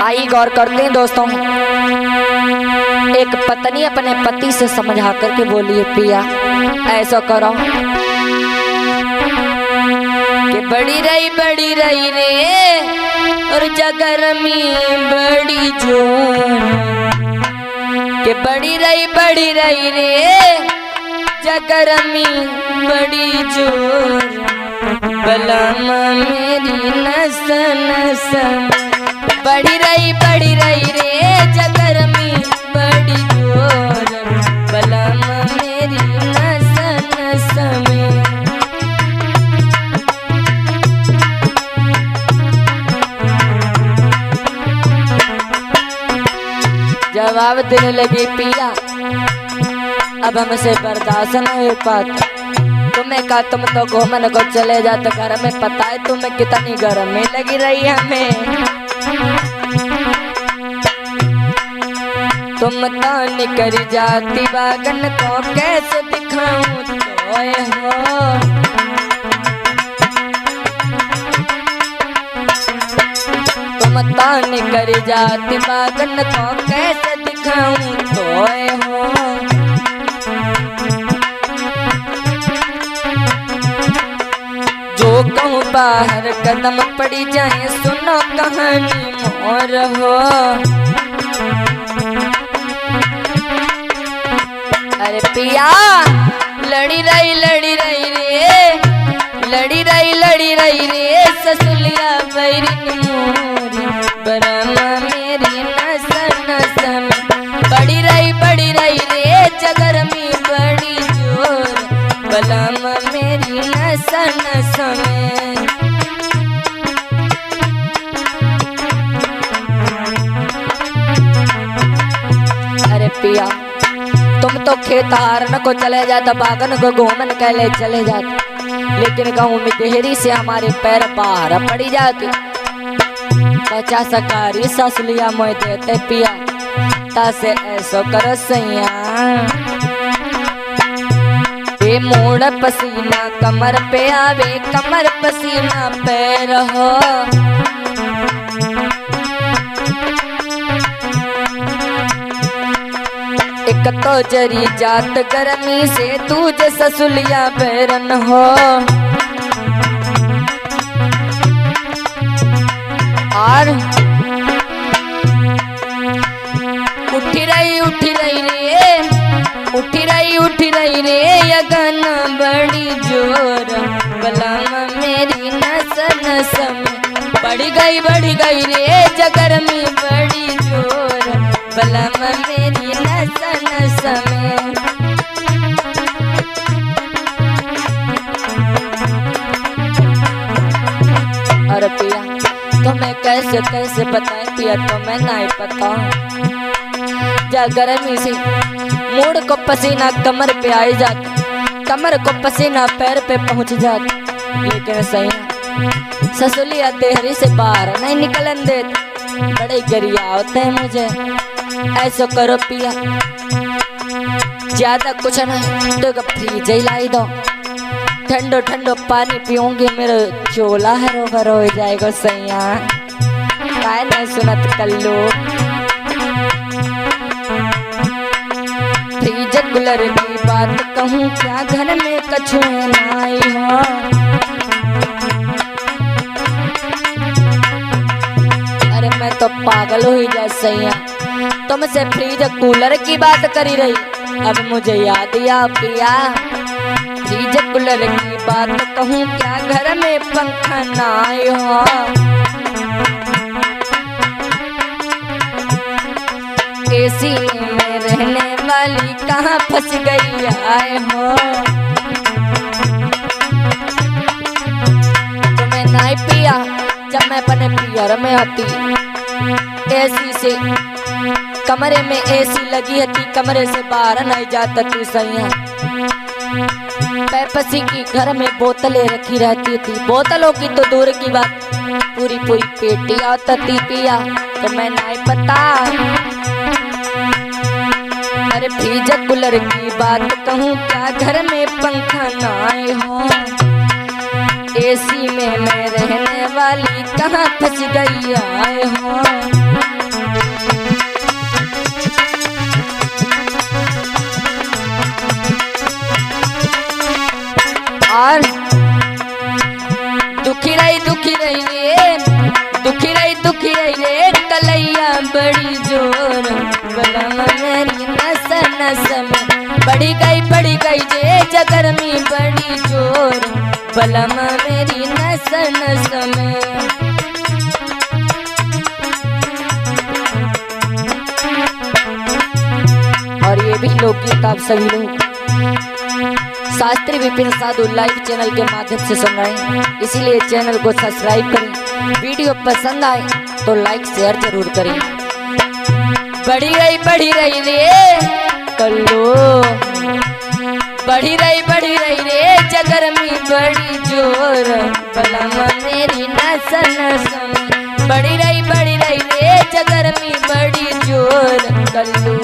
आइए गौर करते हैं दोस्तों। एक पत्नी अपने पति से समझा करके बोली है, पिया ऐसा करो कि बड़ी रही रे और जगरमी बड़ी जोर, कि बड़ी रही रे जगरमी बड़ी जोर, बलमा मेरी नस नस बड़ी रही रे जगरमी बड़ी जोर, बलमा मेरी नस नस में। जवाब देने लगी, पिया अब हमसे बर्दाश्त न हो पाता। तुम्हें कहा तुम तो घूमन को चले जाते, घर में पता है तुम्हें कितनी गर्मी लगी रही हमें। तुम तो निकल जाती बागन को कैसे दिखाऊं तो हो, तुम तो निकल जाती बागन को कैसे दिखाऊं तो हो। जो कहूँ बाहर कदम पड़ी जाए, सुनो कहानी मोर हो। अरे पिया लड़ी रही रे ससुलिया बैरी मोरी, बरमा मेरी नस नस में। बड़ी रही रे जगरमी बड़ी जोर, बलमा मेरी नस नस में। अरे पिया तुम तो खेत हारन को चले जाता, बागन को घूमन के लिए चले जाते, लेकिन गाँव में देहरी से हमारे पैर बाहर पड़ी जाती। 50 सकारी ससलिया मोह देते पिया, तासे ऐसो करो सैया। ये मोड़ पसीना कमर पे आवे, कमर पसीना पैर हो। एक तो जरी जात गर्मी से, दूजे ससुलिया बैरन हो। और उठी रही रे यगन बड़ी जोर, बलमा मेरी नस नस में। बड़ी गई रे जगरमी बड़ी जोर, बलमा मेरी नस नस में। और पिया तुम्हें कैसे बताए पिया, तुम्हें नहीं पता। गर्मी से मूड को पसीना कमर पे आई जाती, कमर को पसीना पैर पे पहुंच जाती, लेकिन सही ससुलिया देहरी से बाहर नहीं निकलन देती। बड़े गरिया होते हैं मुझे। ऐसा करो पिया ज्यादा कुछ नहीं तो फ्रीज ही लाई दो, ठंडो पानी पीऊंगी, मेरा चोला हरो भरो हो जाएगा सैया। काय नहीं सुनत कल्लू। फ्रीज कूलर की बात कहूँ क्या, घर में कछु नहीं हो। अरे मैं तो पागल हो ही जा सैया, तुमसे फ्रीज कूलर की बात करी रही, अब मुझे याद या पिया। फ्रीज कूलर की बात कहूँ क्या, घर में पंखा नहीं हो। एसी में रहने वाली कहाँ फंस गई आए हो। तुम्हें नहीं पिया जब मैं अपने पियर में आती, एसी से कमरे में एसी लगी थी, कमरे से बाहर नहीं जाता थी सैया। पेप्सी की घर में बोतलें रखी रहती थी, बोतलों की तो दूर की बात पूरी पेटी आता थी पिया, तो मैं नहीं पता। अरे फ्रीज कूलर की बात कहूँ क्या, घर में पंखा नहीं हो। एसी में मैं रहने वाली कहाँ फंस गई आए हो। रही रे कलैया बड़ी जोर, बलम मेरी नस नस में बढ़ी गई जे जगरमी बड़ी जोर, बलम मेरी नस नस में। और ये भी लोकगीत आप सभी लोग शास्त्री विपिन साधु लाइव चैनल के माध्यम से सुन रहे हैं, इसीलिए चैनल को सब्सक्राइब करें। वीडियो पसंद आए तो लाइक शेयर जरूर करें। बढ़ी रही रे कल्लो, बढ़ी रही रे जगरमी बड़ी जोर, बलम मेरी नस नस में बढ़ी रही रे जगरमी बड़ी जोर, कल्लो